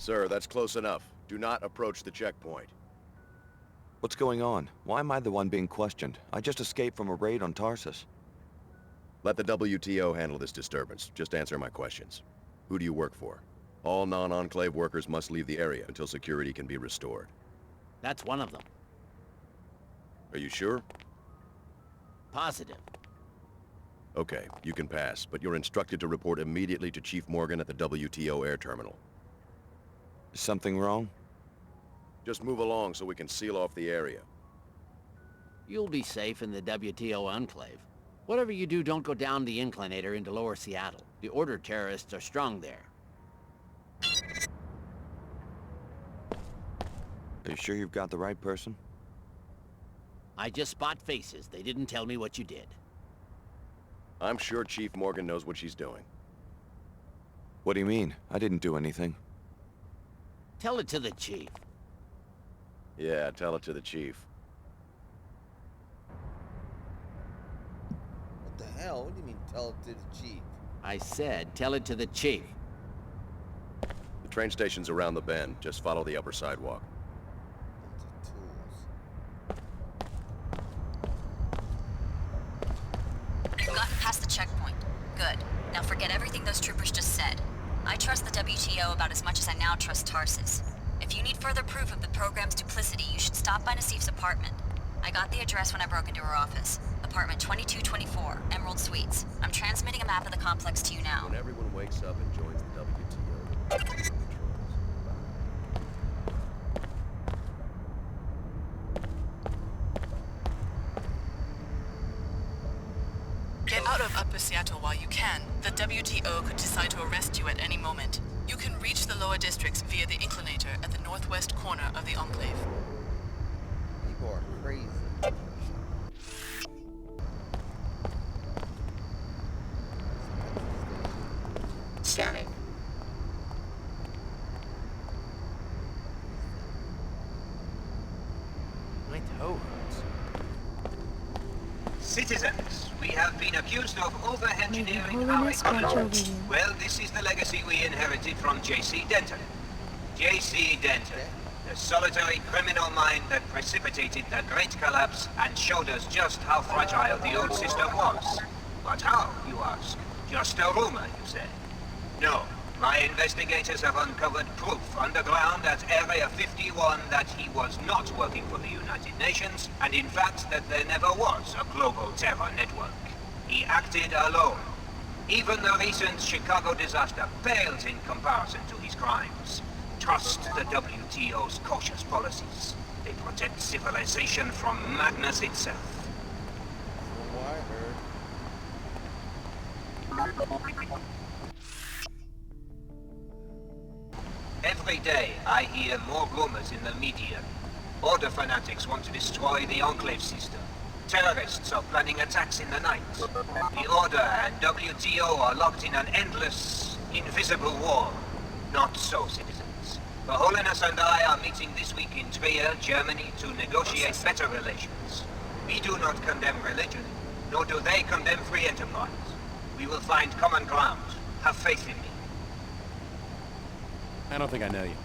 Sir, that's close enough. Do not approach the checkpoint. What's going on? Why am I the one being questioned? I just escaped from a raid on Tarsus. Let the WTO handle this disturbance. Just answer my questions. Who do you work for? All non-Enclave workers must leave the area until security can be restored. That's one of them. Are you sure? Positive. Okay, you can pass, but you're instructed to report immediately to Chief Morgan at the WTO air terminal. Is something wrong? Just move along so we can seal off the area. You'll be safe in the WTO Enclave. Whatever you do, don't go down the inclinator into Lower Seattle. The Order terrorists are strong there. Are you sure you've got the right person? I just spot faces. They didn't tell me what you did. I'm sure Chief Morgan knows what she's doing. What do you mean? I didn't do anything. Tell it to the Chief. Yeah, tell it to the Chief. What the hell? What do you mean, tell it to the Chief? I said, tell it to the Chief. The train station's around the bend. Just follow the upper sidewalk. We've gotten past the checkpoint. Good. Now forget everything those troopers just said. I trust the WTO about as much as I now trust Tarsus. If you need further proof of the program's duplicity, you should stop by Nassif's apartment. I got the address when I broke into her office. Apartment 2224, Emerald Suites. I'm transmitting a map of the complex to you now. When everyone wakes up and joins the WTO... Get out of Upper Seattle while you can. The WTO could decide to arrest you at any moment. You can reach the lower districts via the inclinator at the northwest corner of the Enclave. People are crazy. Scanning. My toe hurts. Citizens, we have been accused of over-engineering our Holiness, watch over economy. you. Well, this is the legacy we inherited from J.C. Denton. J.C. Denton, the solitary criminal mind that precipitated the Great Collapse and showed us just how fragile the old system was. But how, you ask? Just a rumor, you say? No. My investigators have uncovered proof underground at Area 51 that he was not working for the United Nations, and in fact that there never was a global terror network. He acted alone. Even the recent Chicago disaster pales in comparison to his crimes. Trust the WTO's cautious policies. They protect civilization from madness itself. From what I heard. Every day, I hear more rumors in the media. Order fanatics want to destroy the Enclave system. Terrorists are planning attacks in the night. The Order and WTO are locked in an endless, invisible war. Not so, citizens. Her Holiness and I are meeting this week in Trier, Germany, to negotiate better relations. We do not condemn religion, nor do they condemn free enterprise. We will find common ground. Have faith in me. I don't think I know you.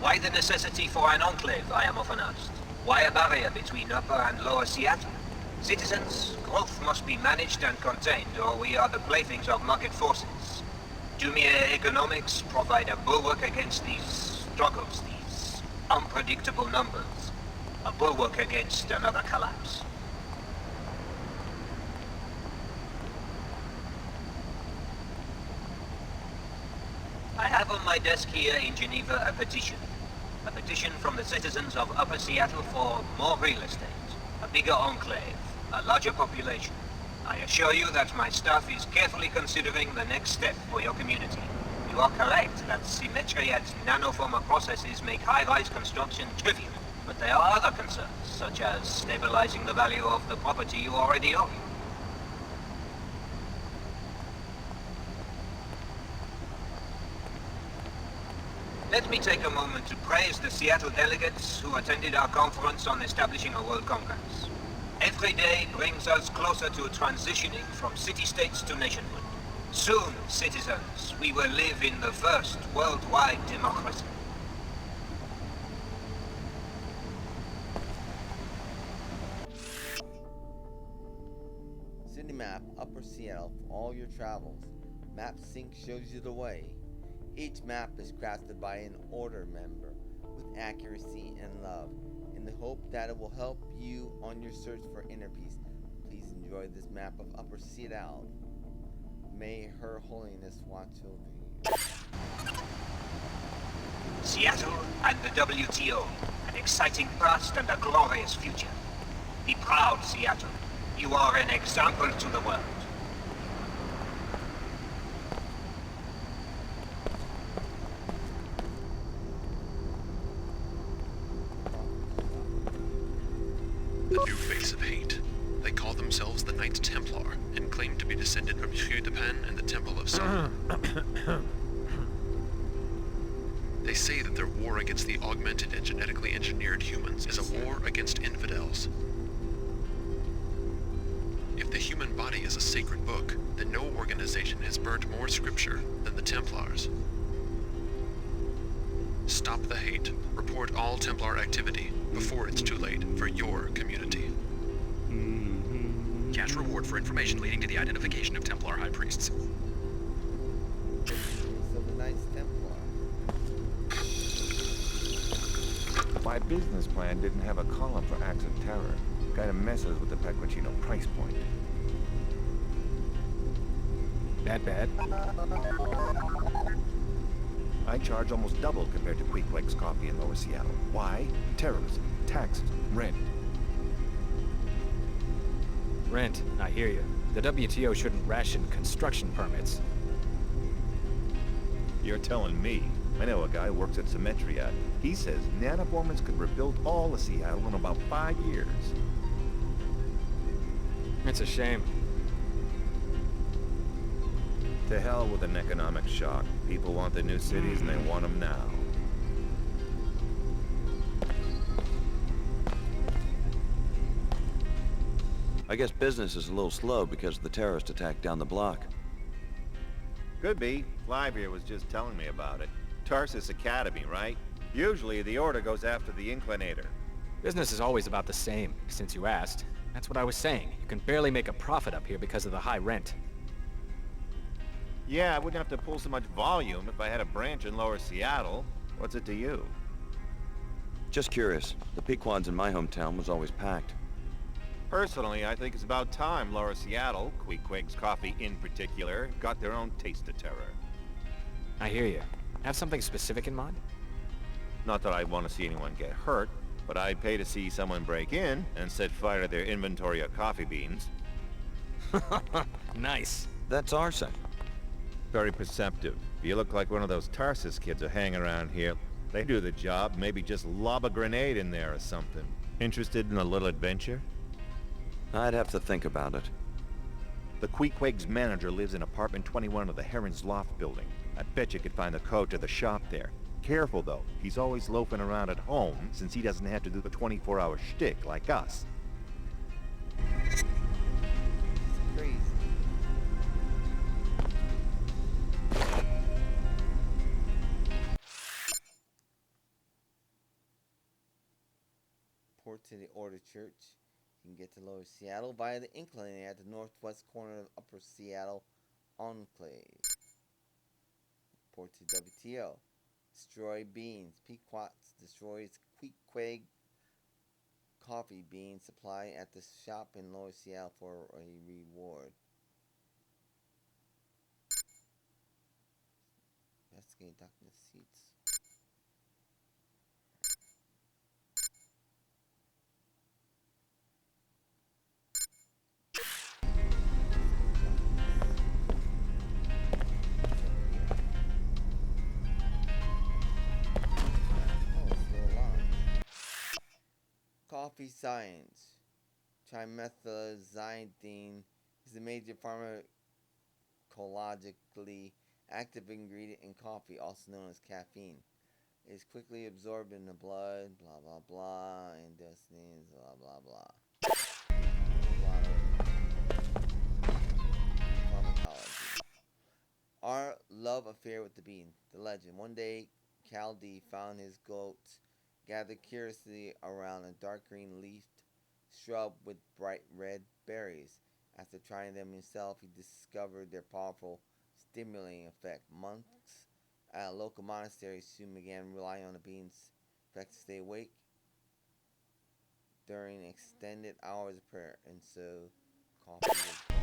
Why the necessity for an enclave, I am often asked? Why a barrier between Upper and Lower Seattle? Citizens, growth must be managed and contained, or we are the playthings of market forces. Do mere economics provide a bulwark against these struggles, these unpredictable numbers? A bulwark against another collapse? I have on my desk here in Geneva a petition. A petition from the citizens of Upper Seattle for more real estate, a bigger enclave, a larger population. I assure you that my staff is carefully considering the next step for your community. You are correct that symmetry and nanoformer processes make high-rise construction trivial, but there are other concerns, such as stabilizing the value of the property you already own. Let me take a moment to praise the Seattle delegates who attended our conference on establishing a World Congress. Every day brings us closer to transitioning from city-states to nationhood. Soon, citizens, we will live in the first worldwide democracy. City map, Upper Seattle, for all your travels. Map Sync shows you the way. Each map is crafted by an Order member with accuracy and love, in the hope that it will help you on your search for inner peace. Please enjoy this map of Upper Seattle. May Her Holiness watch over you. Seattle and the WTO, an exciting past and a glorious future. Be proud, Seattle. You are an example to the world. The new face of hate. They call themselves the Knights Templar and claim to be descended from Hugh de Pan and the Temple of Sol. They say that their war against the augmented and genetically engineered humans is a war against infidels. If the human body is a sacred book, then no organization has burnt more scripture than the Templars. Stop the hate. Report all Templar activity before it's too late for your community. Cash reward for information leading to the identification of Templar High Priests. So the Knights Templar. My business plan didn't have a column for acts of terror. Kinda messes with the Pecorino price point. That bad? I charge almost double compared to Queequeg's coffee in Lower Seattle. Why? Terrorism, taxes, rent. Rent, I hear you. The WTO shouldn't ration construction permits. You're telling me. I know a guy who works at Symmetria. He says nanoformers could rebuild all of Seattle in about 5 years. It's a shame. To hell with an economic shock. People want the new cities and they want them now. I guess business is a little slow because of the terrorist attack down the block. Could be. Flive here was just telling me about it. TARSUS Academy, right? Usually the Order goes after the Inclinator. Business is always about the same, since you asked. That's what I was saying. You can barely make a profit up here because of the high rent. Yeah, I wouldn't have to pull so much volume if I had a branch in Lower Seattle. What's it to you? Just curious. The Pequod's in my hometown was always packed. Personally, I think it's about time Lower Seattle, Queequeg's Coffee in particular, got their own taste of terror. I hear you. Have something specific in mind? Not that I want to see anyone get hurt, but I'd pay to see someone break in and set fire to their inventory of coffee beans. Nice. That's arson. Very perceptive. If you look like one of those Tarsus kids who hang around here, they do the job, maybe just lob a grenade in there or something. Interested in a little adventure? I'd have to think about it. The Queequeg's manager lives in apartment 21 of the Heron's Loft building. I bet you could find the code to the shop there. Careful though, he's always loafing around at home since he doesn't have to do the 24-hour shtick like us. It's crazy. Port to the Order Church. You can get to Lower Seattle via the Inclinator at the northwest corner of Upper Seattle Enclave. Port to WTO. Destroy beans. Pequot's destroys Queequeg coffee bean supply at the shop in Lower Seattle for a reward. Investigate document seats. Coffee science. Trimethylxanthine is a major pharmacologically active ingredient in coffee, also known as caffeine. It is quickly absorbed in the blood, blah blah blah, intestines, blah blah blah. A lot of pharmacology. Our love affair with the bean. The legend. One day, Cal D found his goats gathered curiously around a dark green leafed shrub with bright red berries. After trying them himself, he discovered their powerful stimulating effect. Monks at a local monastery soon began relying on the bean's effect to stay awake during extended hours of prayer, and so coffee was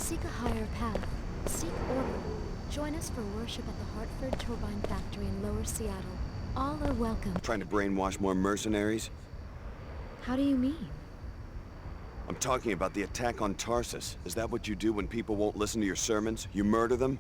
Seek a higher path. Seek order. Join us for worship at the Hartford Turbine Factory in Lower Seattle. All are welcome. Trying to brainwash more mercenaries? How do you mean? I'm talking about the attack on Tarsus. Is that what you do when people won't listen to your sermons? You murder them?